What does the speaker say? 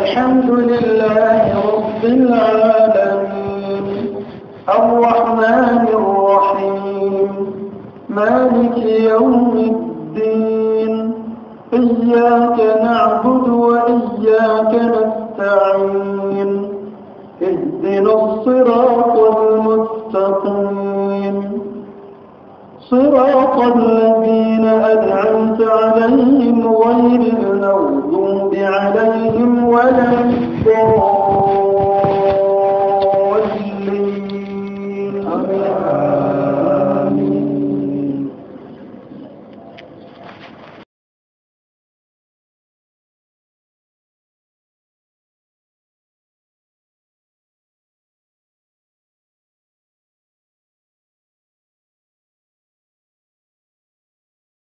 الحمد لله رب العالمين الرحمن الرحيم مالك يوم الدين إياك نعبد وإياك نستعين اهدنا الصراط المستقيم صراط الذين